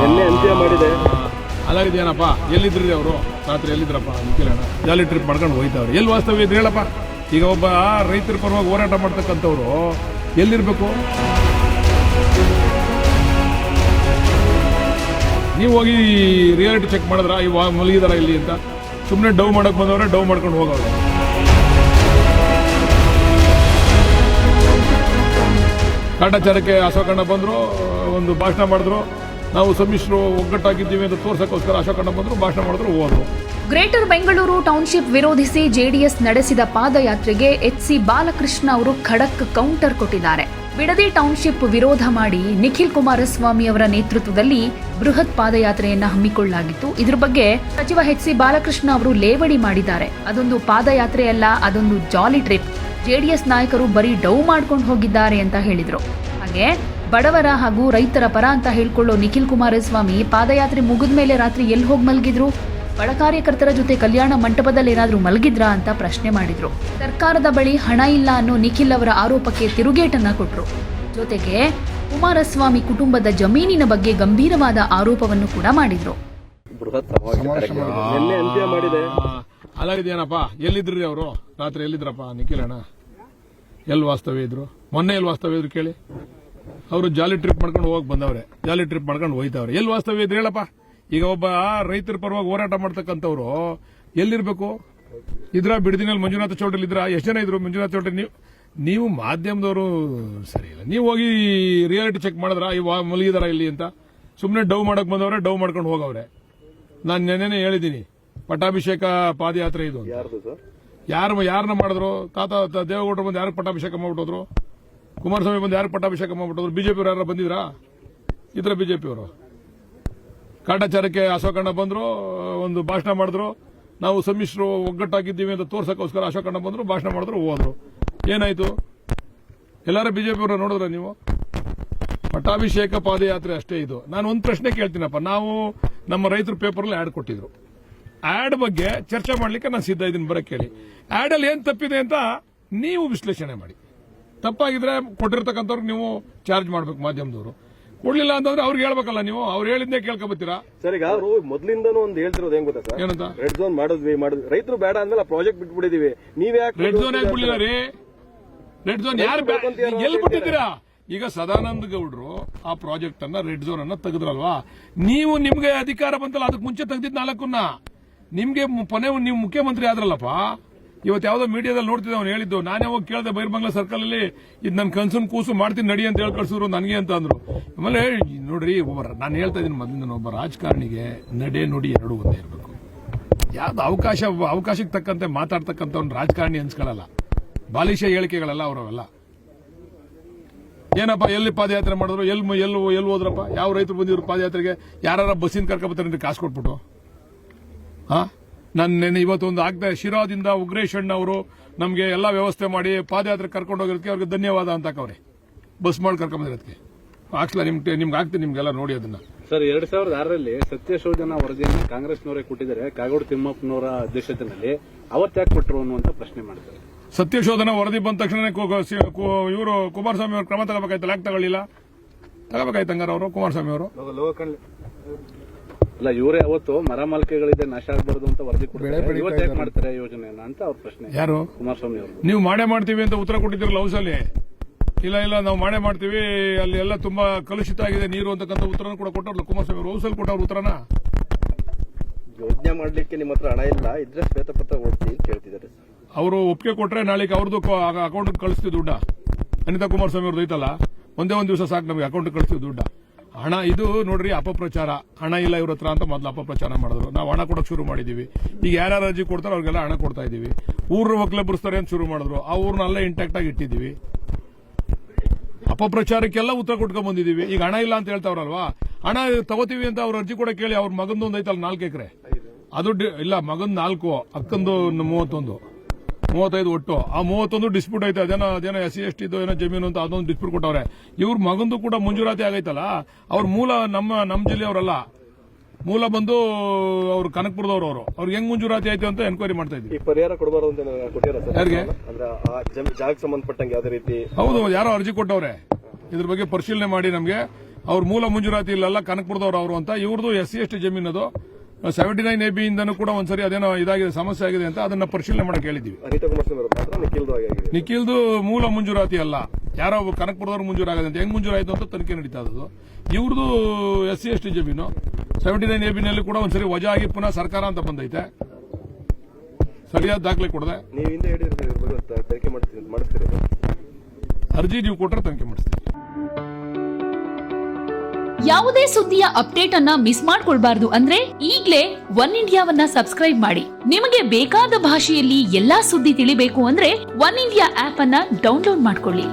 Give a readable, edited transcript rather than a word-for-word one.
ನಿನ್ನೆ ಅಂತ್ಯ ಮಾಡಿದೆ. ಅಲ್ಲಾಗಿದೇನಪ್ಪ, ಎಲ್ಲಿದ್ರಿ ಅವರು ರಾತ್ರಿ ಎಲ್ಲಿದ್ರಪ್ಪ ನಿಖಿಲಣ್ಣ? ಜಾಲಿ ಟ್ರಿಪ್ ಮಾಡ್ಕೊಂಡು ಹೋಯ್ತವ್ರು. ಎಲ್ಲಿ ವಾಸ್ತವ್ಯ ಇದ್ರೆ ಹೇಳಪ್ಪ. ಈಗ ಒಬ್ಬ ರೈತರ ಪರವಾಗಿ ಹೋರಾಟ ಮಾಡ್ತಕ್ಕಂಥವ್ರು ಎಲ್ಲಿರ್ಬೇಕು? ನೀವು ಹೋಗಿ ರಿಯಾಲಿಟಿ ಚೆಕ್ ಮಾಡಿದ್ರ ಇವಾಗ ಮಲಗಿದಾರ ಇಲ್ಲಿ ಅಂತ? ಸುಮ್ಮನೆ ಡೌ ಮಾಡಕ್ ಬಂದವ್ರೆ, ಡೌ ಮಾಡ್ಕೊಂಡು ಹೋಗೋರು. ಕಾಟಾಚಾರಕ್ಕೆ ಅಶೋಕಣ್ಣ ಬಂದ್ರು, ಒಂದು ಭಾಷಣ ಮಾಡಿದ್ರು. ನಾವು ಸಮ್ಮಿಶ್ರು ಒಗ್ಗಟ್ಟಾಗಿದ್ದೀವಿ ಅಂತ ತೋರ್ಸಕ್ಕೋಸ್ಕರ ಅಶೋಕಣ್ಣ ಬಂದ್ರು, ಭಾಷಣ ಮಾಡಿದ್ರು, ಹೋದ್ರು. ಗ್ರೇಟರ್ ಬೆಂಗಳೂರು ಟೌನ್ಶಿಪ್ ವಿರೋಧಿಸಿ ಜೆಡಿಎಸ್ ನಡೆಸಿದ ಪಾದಯಾತ್ರೆಗೆ ಎಚ್ಸಿ ಬಾಲಕೃಷ್ಣ ಅವರು ಖಡಕ್ ಕೌಂಟರ್ ಕೊಟ್ಟಿದ್ದಾರೆ. ಬಿಡದಿ ಟೌನ್ಶಿಪ್ ವಿರೋಧ ಮಾಡಿ ನಿಖಿಲ್ ಕುಮಾರಸ್ವಾಮಿ ಅವರ ನೇತೃತ್ವದಲ್ಲಿ ಬೃಹತ್ ಪಾದಯಾತ್ರೆಯನ್ನ ಹಮ್ಮಿಕೊಳ್ಳಲಾಗಿತ್ತು. ಇದ್ರ ಬಗ್ಗೆ ಸಚಿವ ಎಚ್ಸಿ ಬಾಲಕೃಷ್ಣ ಅವರು ಲೇವಡಿ ಮಾಡಿದ್ದಾರೆ. ಅದೊಂದು ಪಾದಯಾತ್ರೆಯಲ್ಲ, ಅದೊಂದು ಜಾಲಿ ಟ್ರಿಪ್. ಜೆಡಿಎಸ್ ನಾಯಕರು ಬರೀ ಡೌ ಮಾಡ್ಕೊಂಡು ಹೋಗಿದ್ದಾರೆ ಅಂತ ಹೇಳಿದ್ರು. ಹಾಗೆ ಬಡವರ ಹಾಗೂ ರೈತರ ಪರ ಅಂತ ಹೇಳ್ಕೊಳ್ಳೋ ನಿಖಿಲ್ ಕುಮಾರಸ್ವಾಮಿ ಪಾದಯಾತ್ರೆ ಮುಗಿದ ಮೇಲೆ ರಾತ್ರಿ ಎಲ್ಲಿ ಹೋಗಿ ಮಲಗಿದ್ರು? ಬಡ ಕಾರ್ಯಕರ್ತರ ಜೊತೆ ಕಲ್ಯಾಣ ಮಂಟಪದಲ್ಲಿ ಏನಾದ್ರೂ ಮಲಗಿದ್ರಾ ಅಂತ ಪ್ರಶ್ನೆ ಮಾಡಿದ್ರು. ಸರ್ಕಾರದ ಬಳಿ ಹಣ ಇಲ್ಲ ಅನ್ನೋ ನಿಖಿಲ್ ಅವರ ಆರೋಪಕ್ಕೆ ತಿರುಗೇಟನ್ನ ಕೊಟ್ರು. ಜೊತೆಗೆ ಕುಮಾರಸ್ವಾಮಿ ಕುಟುಂಬದ ಜಮೀನಿನ ಬಗ್ಗೆ ಗಂಭೀರವಾದ ಆರೋಪವನ್ನು ಕೂಡ ಮಾಡಿದ್ರು. ನಿನ್ನೆ ಅಂತ್ಯ ಮಾಡಿದೆ. ಅಲ್ಲಾಗಿದೇನಪ್ಪ, ಎಲ್ಲಿದ್ರಿ ಅವರು ರಾತ್ರಿ ಎಲ್ಲಿದ್ರಪ್ಪ ನಿಖಿಲಣ್ಣ? ಎಲ್ಲಿ ವಾಸ್ತವ್ಯ ಇದ್ರು? ಮೊನ್ನೆ ಎಲ್ಲಿ ವಾಸ್ತವ್ಯ ಇದ್ರು ಕೇಳಿ? ಅವರು ಜಾಲಿ ಟ್ರಿಪ್ ಮಾಡ್ಕೊಂಡು ಹೋಗಕ್ ಬಂದವ್ರೆ, ಜಾಲಿ ಟ್ರಿಪ್ ಮಾಡ್ಕೊಂಡು ಹೋಯ್ತವ್ರೆ. ಎಲ್ಲಿ ವಾಸ್ತವ್ಯ ಇದ್ರೆ ಹೇಳಪ್ಪ. ಈಗ ಒಬ್ಬ ರೈತರ ಪರವಾಗಿ ಹೋರಾಟ ಮಾಡ್ತಕ್ಕಂಥವ್ರು ಎಲ್ಲಿರ್ಬೇಕು? ಇದ್ರ ಬಿಡದಿನಲ್ಲಿ ಮಂಜುನಾಥ ಚೌಟರಿ ಇದ್ರ? ಎಷ್ಟು ಜನ ಇದ್ರು ಮಂಜುನಾಥ ಚೌಟರಿ? ನೀವು ಮಾಧ್ಯಮದವರು ಸರಿ ಇಲ್ಲ. ನೀವು ಹೋಗಿ ರಿಯಾಲಿಟಿ ಚೆಕ್ ಮಾಡಿದ್ರ ಇವಾಗ ಮಲಗಿದಾರ ಇಲ್ಲಿ ಅಂತ? ಸುಮ್ಮನೆ ಡೌ ಮಾಡಕ್ ಬಂದವ್ರೆ, ಡೌ ಮಾಡ್ಕೊಂಡು ಹೋಗವ್ರೆ. ನಾನು ನೆನ್ನೆನೇ ಹೇಳಿದ್ದೀನಿ, ಪಟ್ಟಾಭಿಷೇಕ ಪಾದಯಾತ್ರೆ ಇದು. ಯಾರನ್ನ ಮಾಡಿದ್ರು? ತಾತ ದೇವೇಗೌಡರು ಬಂದು ಯಾರಿಗೆ ಪಟ್ಟಾಭಿಷೇಕ ಮಾಡ್ಬಿಟ್ಟೋದ್ರು? ಕುಮಾರಸ್ವಾಮಿ ಬಂದು ಯಾರಿಗೆ ಪಟ್ಟಾಭಿಷೇಕ ಮಾಡ್ಬಿಟ್ಟೋದ್ರು? ಬಿಜೆಪಿಯವರು ಯಾರು ಬಂದಿದ್ರಾ? ಇದ್ರ ಬಿಜೆಪಿಯವರು. ಕಾಟಾಚಾರಕ್ಕೆ ಅಶೋಕಣ್ಣ ಬಂದ್ರು, ಒಂದು ಭಾಷಣ ಮಾಡಿದ್ರು. ನಾವು ಸಮ್ಮಿಶ್ರು ಒಗ್ಗಟ್ಟಾಗಿದ್ದೀವಿ ಅಂತ ತೋರ್ಸಕ್ಕೋಸ್ಕರ ಅಶೋಕಣ್ಣ ಬಂದ್ರು, ಭಾಷಣ ಮಾಡಿದ್ರು, ಹೋದ್ರು. ಏನಾಯ್ತು? ಎಲ್ಲಾರು ಬಿಜೆಪಿಯವರು ನೋಡಿದ್ರ ನೀವು? ಪಟ್ಟಾಭಿಷೇಕ ಪಾದಯಾತ್ರೆ ಅಷ್ಟೇ ಇದು. ನಾನು ಒಂದು ಪ್ರಶ್ನೆ ಕೇಳ್ತೀನಪ್ಪ. ನಾವು ನಮ್ಮ ರೈತರ ಪೇಪರಲ್ಲಿ ಆಡ್ ಕೊಟ್ಟಿದ್ರು. ಆಡ್ ಬಗ್ಗೆ ಚರ್ಚೆ ಮಾಡ್ಲಿಕ್ಕೆ ನಾನು ಸಿದ್ಧ ಇದ್ದೀನಿ, ಬರಕ್ಕೆ ಹೇಳಿ. ಆಡ್ ಅಲ್ಲಿ ಏನ್ ತಪ್ಪಿದೆ ಅಂತ ನೀವು ವಿಶ್ಲೇಷಣೆ ಮಾಡಿ. ತಪ್ಪಾಗಿದ್ರೆ ಕೊಟ್ಟಿರ್ತಕ್ಕಂಥವ್ರಿಗೆ ನೀವು ಚಾರ್ಜ್ ಮಾಡ್ಬೇಕು. ಮಾಧ್ಯಮದವರು ಕೊಡ್ಲಿಲ್ಲ ಅಂತಂದ್ರೆ ಅವ್ರಿಗೆ ಹೇಳ್ಬೇಕಲ್ಲ ನೀವು. ಅವ್ರು ಹೇಳಿದ್ದೇ ಕೇಳ್ಕೊಬತ್ತೀರಾ? ಸರ್, ಈಗ ಅವರು ಮೊದ್ಲಿಂದನೂ ಒಂದು ಹೇಳ್ತಿರೋದು ಏನ್ ಗೊತ್ತಾ ಸರ್? ಏನಂತ? ರೆಡ್ ಝೋನ್ ಮಾಡಿದ್ವಿ. ರೈತರು ಬೇಡ ಅಂದ್ಮೇಲೆ ಆ ಪ್ರಾಜೆಕ್ಟ್ ಬಿಟ್ಬಿಟ್ಟಿದೀವಿ. ನೀವ್ ಯಾಕೆ ರೆಡ್ ಝೋನ್ ಯಾಕೆ ಬಿಡ್ಲಿಲ್ಲ ರೀ? ರೆಡ್ ಝೋನ್ ಯಾರು ಎಲ್ಲಿ ಬಿಟ್ಟಿದ್ದೀರಾ? ಈಗ ಸದಾನಂದ ಗೌಡ್ರು ಆ ಪ್ರಾಜೆಕ್ಟ್ ಅನ್ನ ರೆಡ್ ಝೋನ್ ಅನ್ನ ತೆಗೆದ್ರಲ್ವಾ? ನೀವು ನಿಮ್ಗೆ ಅಧಿಕಾರ ಬಂತಲ್ಲ, ಅದಕ್ಕೆ ಮುಂಚೆ ತೆಗೆದಿದ್ 4 ನಿಮ್ಗೆ ನೀವು ಮುಖ್ಯಮಂತ್ರಿ ಆದ್ರಲ್ಲಪ್ಪ. ಇವತ್ತು ಯಾವ್ದೋ ಮೀಡಿಯಾದಲ್ಲಿ ನೋಡ್ತಿದ್ದೆ, ಅವ್ನು ಹೇಳಿದ್ದು. ನಾನೇ ಹೋಗಿ ಕೇಳಿದೆ ಬೈರ್ಬಂಗ್ಲಾ ಸರ್ಕಲ್ ಅಲ್ಲಿ, ಇದು ನನ್ನ ಕನ್ಸನ್ ಕೂಸು ಮಾಡ್ತೀನಿ ನಡಿ ಅಂತ ಹೇಳಿ ಕಳ್ಸಿದ್ರು ನನಗೆ ಅಂತ ಅಂದ್ರು. ಆಮೇಲೆ ನೋಡ್ರಿ, ನಾನು ಹೇಳ್ತಾ ಇದ್ದೀನಿ ಮೊದಲಿಂದ, ಒಬ್ಬ ರಾಜಕಾರಣಿಗೆ ನಡೆ ನುಡಿ ಎರಡೂ ಒಂದೇ ಇರಬೇಕು. ಯಾವ್ದು ಅವಕಾಶಕ್ಕೆ ತಕ್ಕಂತೆ ಮಾತಾಡ್ತಕ್ಕಂಥ ಒಂದು ರಾಜಕಾರಣಿ ಅನ್ಸ್ಕೊಳ್ಳಲ್ಲ. ಬಾಲಿಶ ಹೇಳಿಕೆಗಳಲ್ಲ ಅವರವೆಲ್ಲ. ಏನಪ್ಪ ಎಲ್ಲಿ ಪಾದಯಾತ್ರೆ ಮಾಡಿದ್ರು? ಎಲ್ಲಿ ಹೋದ್ರಪ್ಪ? ಯಾವ ರೈತರು ಬಂದಿದ್ರು ಪಾದಯಾತ್ರೆಗೆ? ಯಾರ ಬಸ್ಸಿನ ಕರ್ಕೊಬತ್ತಾರೆ ಕಾಸು ಕೊಟ್ಬಿಟ್ಟು? ನಾನು ಇವತ್ತೊಂದು ಆಗ್ತಾ ಶಿರಾದಿಂದ ಉಗ್ರೇಶ್ ಅಣ್ಣ ಅವರು ನಮಗೆ ಎಲ್ಲಾ ವ್ಯವಸ್ಥೆ ಮಾಡಿ ಪಾದಯಾತ್ರೆ ಕರ್ಕೊಂಡು ಹೋಗಿರೋದಕ್ಕೆ ಅವ್ರಿಗೆ ಧನ್ಯವಾದ ಅಂತ ಹಾಕವ್ರೆ. ಬಸ್ ಮಾಡಿ ಕರ್ಕೊಂಡ್ಬಂದಿರೋದಕ್ಕೆ ಹಾಕ್ಸಲ ನಿಮ್ಗೆ ಆಗ್ತೀನಿ, ನಿಮ್ಗೆಲ್ಲ ನೋಡಿ ಅದನ್ನ. ಸರ್, 2006ರಲ್ಲಿ ಸತ್ಯಶೋಧನಾ ವರದಿಯನ್ನು ಕಾಂಗ್ರೆಸ್ನವರೇ ಕೊಟ್ಟಿದ್ದಾರೆ, ಕಾಗೋಡು ತಿಮ್ಮಪ್ಪನವರ ಅಧ್ಯಕ್ಷತೆಯಲ್ಲಿ. ಅವತ್ತ್ಯಾಕೆ ಕೊಟ್ಟರು ಅನ್ನುವಂತ ಪ್ರಶ್ನೆ ಮಾಡ್ತಾರೆ. ಸತ್ಯಶೋಧನಾ ವರದಿ ಬಂದ ತಕ್ಷಣ ಇವರು ಕುಮಾರಸ್ವಾಮಿ ಅವರು ಕ್ರಮ ತಗೋಬೇಕಾಯ್ತಲ್ಲ? ಯಾಕೆ ತಗೊಳ್ಳಿಲ್ಲ? ತಗೋಬೇಕಾಯ್ತು ಹಂಗಾರ ಅವರು ಕುಮಾರಸ್ವಾಮಿ ಅವರು. ಅಲ್ಲ, ಇವರೇ ಅವತ್ತು ಮರಮಾಲಿಕೆಗಳಿದೆ ನಾಶ ಆಗಬಾರದು ಅಂತ ವರದಿ ಕೊಡ್ತಾರೆ. ಇವತ್ತು ಮಾಡ್ತಾರೆ ಯೋಜನೆಯನ್ನ ಅಂತ ಅವ್ರ ಪ್ರಶ್ನೆ. ಯಾರು? ಕುಮಾರಸ್ವಾಮಿ ಅವರು. ನೀವು ಮಾಡೇ ಮಾಡ್ತೀವಿ ಅಂತ ಉತ್ತರ ಕೊಟ್ಟಿದ್ದೀರಲ್ಲ ಹೌಸಲ್ಲಿ. ಇಲ್ಲ ನಾವು ಮಾಡೇ ಮಾಡ್ತೀವಿ, ಅಲ್ಲಿ ಎಲ್ಲ ತುಂಬಾ ಕಲುಷಿತ ಆಗಿದೆ ನೀರು ಅಂತಕ್ಕಂಥ ಉತ್ತರನ ಕೂಡ ಕೊಟ್ಟವ್ರಲ್ಲ ಕುಮಾರಸ್ವಾಮಿ ಅವರು. ಹೌಸಲ್ಲಿ ಕೊಟ್ಟವ್ರ ಉತ್ತರನ. ಯೋಜನೆ ಮಾಡ್ಲಿಕ್ಕೆ ನಿಮ್ಮ ಹತ್ರ ಹಣ ಇಲ್ಲ, ಇದ್ರೆ ಶ್ವೇತಪತ್ರ ಓಡಿಸಿ ಕೇಳ್ತಿದ್ದಾರೆ. ಅವರು ಒಪ್ಪಿಗೆ ಕೊಟ್ರೆ ನಾಳೆ ಅವ್ರದ್ದು ಅಕೌಂಟ್ ಕಳಿಸ್ತೀವಿ ದುಡ್ಡ. ಅನಿತಾ ಕುಮಾರಸ್ವಾಮಿ ಅವ್ರದ್ದು ಐತಲ್ಲ, ಒಂದೇ ಒಂದು ದಿವಸ ಸಾಕು ನಮಗೆ ಅಕೌಂಟ್ ಕಳಿಸ್ತೀವಿ ದುಡ್ಡ. ಹಣ ಇದು ನೋಡ್ರಿ, ಅಪಪ್ರಚಾರ. ಹಣ ಇಲ್ಲ ಇವ್ರ ಹತ್ರ ಅಂತ ಮೊದಲು ಅಪಪ್ರಚಾರ ಮಾಡಿದ್ರು. ನಾವು ಹಣ ಕೊಡೋಕೆ ಶುರು ಮಾಡಿದೀವಿ. ಈಗ ಯಾರ್ಯಾರು ಅರ್ಜಿ ಕೊಡ್ತಾರೋ ಅವ್ರಿಗೆಲ್ಲ ಹಣ ಕೊಡ್ತಾ ಇದೀವಿ. ಊರ ಒಕ್ಲೆಬ್ಬರಿಸ್ತಾರೆ ಅಂತ ಶುರು ಮಾಡಿದ್ರು. ಆ ಊರ್ನಲ್ಲೇ ಇಂಟ್ಯಾಕ್ಟ್ ಆಗಿ ಇಟ್ಟಿದ್ದೀವಿ. ಅಪಪ್ರಚಾರಕ್ಕೆಲ್ಲ ಉತ್ತರ ಕೊಟ್ಕೊಂಡ್ ಬಂದಿದ್ದೀವಿ. ಈಗ ಹಣ ಇಲ್ಲ ಅಂತ ಹೇಳ್ತಾವ್ರಲ್ವಾ? ಹಣ ತಗೋತೀವಿ ಅಂತ ಅವ್ರ ಅರ್ಜಿ ಕೊಡಕ್ಕೆ ಹೇಳಿ. ಅವ್ರ ಮಗಂದು ಒಂದು ಐತಲ್ಲ 4 ಎಕರೆ, ಅದು ಇಲ್ಲ ಮಗಂದು 4, ಅಕ್ಕಂದು 35 ಒಟ್ಟು. ಆ 31 ಡಿಸ್ಪ್ಯೂಟ್ ಐತೆ. ಅದೇನೋ SC/ST ಏನೋ ಜಮೀನು ಅಂತ ಅದೊಂದು ಡಿಸ್ಪ್ಯೂಟ್ ಕೊಟ್ಟವ್ರೆ. ಇವ್ರ ಮಗಂದು ಕೂಡ ಮಂಜೂರಾತಿ ಆಗೈತಲ್ಲ. ಅವ್ರ ಮೂಲ ನಮ್ಮ ಜಿಲ್ಲೆಯವರಲ್ಲ, ಮೂಲ ಬಂದು ಅವ್ರು ಕನಕಪುರದವರು. ಅವ್ರಿಗೆ ಹೆಂಗ್ ಮಂಜೂರಾತಿ ಆಯ್ತು ಅಂತ ಎನ್ಕ್ವೈರಿ ಮಾಡ್ತಾ ಇದ್ವಿ. ಪರಿಹಾರ ಕೊಡಬಾರದು ಅಂತ ಕೊಟ್ಟಿರ ಯಾರಿಗೆ? ಜಾಗಕ್ಕೆ ಸಂಬಂಧಪಟ್ಟಂಗೆ ಯಾವುದೇ ರೀತಿ? ಹೌದು, ಯಾರೋ ಅರ್ಜಿ ಕೊಟ್ಟವ್ರೆ. ಇದ್ರ ಬಗ್ಗೆ ಪರಿಶೀಲನೆ ಮಾಡಿ ನಮಗೆ ಅವ್ರ ಮೂಲ ಮಂಜೂರಾತಿ ಇಲ್ಲೆಲ್ಲ ಕನಕಪುರದವ್ರು ಅವರು ಅಂತ. ಇವ್ರದ್ದು SC ST ಜಮೀನು ಅದು 79AB ಇಂದನೂ ಕೂಡ ಒಂದ್ಸರಿ ಅದೇನೋ ಇದಾಗಿದೆ, ಸಮಸ್ಯೆ ಆಗಿದೆ ಅಂತ ಅದನ್ನ ಪರಿಶೀಲನೆ ಮಾಡಕ್ಕೆ ಹೇಳಿದ್ವಿ. ಅನಿತಾ ಕುಮಾರಸ್ವಾಮಿ ಅವರು ಮಾತ್ರ ನಿಖಿಲ್ದು ಆಗಿದೆ. ನಿಖಿಲ್ದು ಮೂಲ ಮಂಜೂರಾತಿ ಅಲ್ಲ, ಯಾರೋ ಕನಕಪುರದವ್ರು ಮಂಜೂರಾಗಿದೆ ಅಂತ. ಹೆಂಗ್ ಮಂಜೂರಾಯಿತು ಅಂತ ತನಿಖೆ ನಡೀತಾ ಇರೋದು. ಇವ್ರದ್ದು SC ST ಜಮೀನು 79AB ನಲ್ಲಿ ಕೂಡ ಒಂದ್ಸರಿ ವಜಾ ಆಗಿ ಪುನಃ ಸರ್ಕಾರ ಅಂತ ಬಂದೈತೆ, ಸರಿಯಾದ ದಾಖಲೆ ಕೊಡದೆ. ನೀವು ಹಿಂದೆ ಹೇಳಿದ್ರೆ ಇದ್ರ ಬಗ್ಗೆ ತನಿಖೆ ಮಾಡಿಸ್ತೀರಿ. ಅರ್ಜಿ ನೀವು ಕೊಟ್ಟರೆ ತನಿಖೆ ಮಾಡಿಸ್ತೀವಿ. ಯಾವುದೇ ಸುದ್ದಿಯ ಅಪ್ಡೇಟ್ ಅನ್ನ ಮಿಸ್ ಮಾಡ್ಕೊಳ್ಬಾರ್ದು ಅಂದ್ರೆ ಈಗ್ಲೇ ಒನ್ ಇಂಡಿಯಾವನ್ನ ಸಬ್ಸ್ಕ್ರೈಬ್ ಮಾಡಿ. ನಿಮಗೆ ಬೇಕಾದ ಭಾಷೆಯಲ್ಲಿ ಎಲ್ಲಾ ಸುದ್ದಿ ತಿಳಿಬೇಕು ಅಂದ್ರೆ ಒನ್ ಇಂಡಿಯಾ ಆಪ್ ಅನ್ನ ಡೌನ್ಲೋಡ್ ಮಾಡ್ಕೊಳ್ಳಿ.